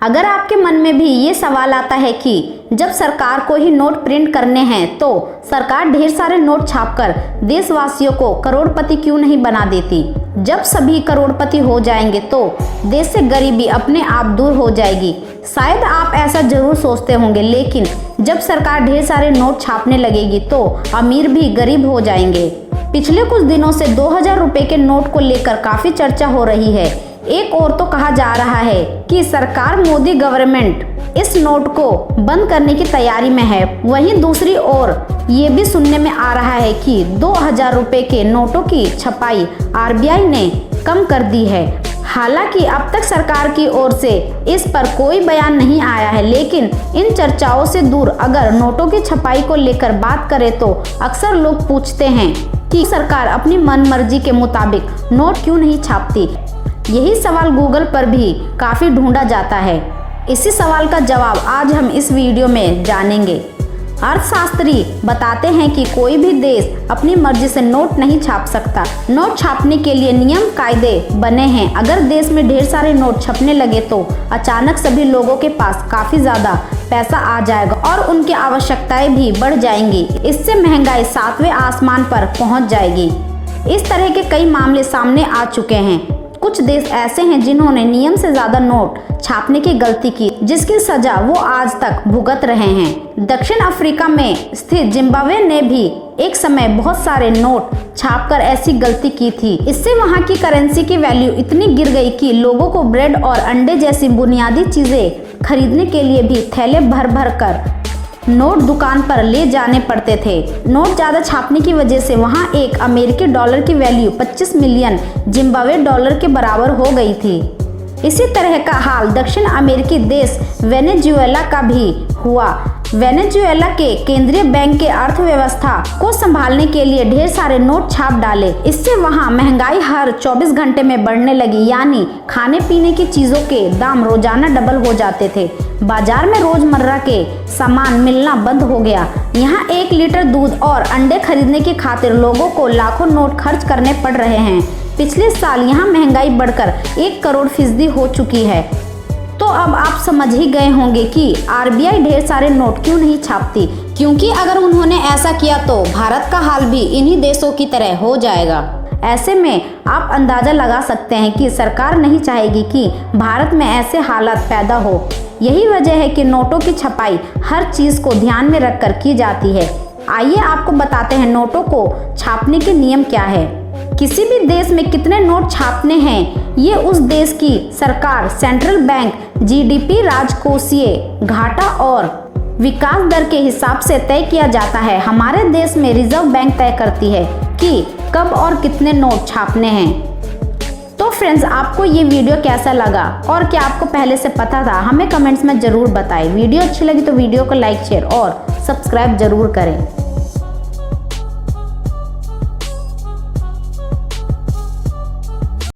अगर आपके मन में भी ये सवाल आता है कि जब सरकार को ही नोट प्रिंट करने हैं तो सरकार ढेर सारे नोट छापकर देशवासियों को करोड़पति क्यों नहीं बना देती। जब सभी करोड़पति हो जाएंगे तो देश से गरीबी अपने आप दूर हो जाएगी। शायद आप ऐसा जरूर सोचते होंगे, लेकिन जब सरकार ढेर सारे नोट छापने लगेगी तो अमीर भी गरीब हो जाएंगे। पिछले कुछ दिनों से 2000 रुपए के नोट को लेकर काफी चर्चा हो रही है। एक और तो कहा जा रहा है कि सरकार मोदी गवर्नमेंट इस नोट को बंद करने की तैयारी में है। वहीं दूसरी ओर ये भी सुनने में आ रहा है कि 2000 रुपए के नोटों की छपाई आरबीआई ने कम कर दी है। हालांकि अब तक सरकार की ओर से इस पर कोई बयान नहीं आया है, लेकिन इन चर्चाओं से दूर अगर नोटों की छपाई को लेकर बात करें तो अक्सर लोग पूछते हैं कि सरकार अपनी मनमर्जी के मुताबिक नोट क्यों नहीं छापती। यही सवाल गूगल पर भी काफ़ी ढूंढा जाता है। इसी सवाल का जवाब आज हम इस वीडियो में जानेंगे। अर्थशास्त्री बताते हैं कि कोई भी देश अपनी मर्जी से नोट नहीं छाप सकता। नोट छापने के लिए नियम कायदे बने हैं। अगर देश में ढेर सारे नोट छपने लगे तो अचानक सभी लोगों के पास काफ़ी ज़्यादा पैसा आ जाएगा और उनकी आवश्यकताएं भी बढ़ जाएंगी। इससे महंगाई 7वें आसमान पर पहुंच जाएगी। इस तरह के कई मामले सामने आ चुके हैं। कुछ देश ऐसे हैं जिन्होंने नियम से ज्यादा नोट छापने की गलती की, जिसकी सजा वो आज तक भुगत रहे हैं। दक्षिण अफ्रीका में स्थित जिम्बाब्वे ने भी एक समय बहुत सारे नोट छापकर ऐसी गलती की थी। इससे वहां की करेंसी की वैल्यू इतनी गिर गई कि लोगों को ब्रेड और अंडे जैसी बुनियादी चीजें खरीदने के लिए भी थैले भर भर कर नोट दुकान पर ले जाने पड़ते थे। नोट ज़्यादा छापने की वजह से वहां एक अमेरिकी डॉलर की वैल्यू 25 मिलियन जिम्बाब्वे डॉलर के बराबर हो गई थी। इसी तरह का हाल दक्षिण अमेरिकी देश वेनेजुएला का भी हुआ। वेनेजुएला के केंद्रीय बैंक के अर्थव्यवस्था को संभालने के लिए ढेर सारे नोट छाप डाले। इससे वहां महंगाई हर 24 घंटे में बढ़ने लगी, यानी खाने पीने की चीजों के दाम रोजाना डबल हो जाते थे। बाजार में रोजमर्रा के सामान मिलना बंद हो गया। यहाँ 1 लीटर दूध और अंडे खरीदने की खातिर लोगों को लाखों नोट खर्च करने पड़ रहे हैं। पिछले साल यहाँ महंगाई बढ़कर 1 करोड़% हो चुकी है। तो अब आप समझ ही गए होंगे कि आरबीआई ढेर सारे नोट क्यों नहीं छापती, क्योंकि अगर उन्होंने ऐसा किया तो भारत का हाल भी इन्हीं देशों की तरह हो जाएगा। ऐसे में आप अंदाजा लगा सकते हैं कि सरकार नहीं चाहेगी कि भारत में ऐसे हालात पैदा हो। यही वजह है कि नोटों की छपाई हर चीज को ध्यान में रखकर की जाती है। आइए आपको बताते हैं नोटों को छापने के नियम क्या है। किसी भी देश में कितने नोट छापने हैं ये उस देश की सरकार, सेंट्रल बैंक, जीडीपी, राजकोषीय घाटा और विकास दर के हिसाब से तय किया जाता है। हमारे देश में रिजर्व बैंक तय करती है कि कब और कितने नोट छापने हैं। तो फ्रेंड्स, आपको ये वीडियो कैसा लगा और क्या आपको पहले से पता था, हमें कमेंट्स में ज़रूर बताएं। वीडियो अच्छी लगी तो वीडियो को लाइक, शेयर और सब्सक्राइब जरूर करें।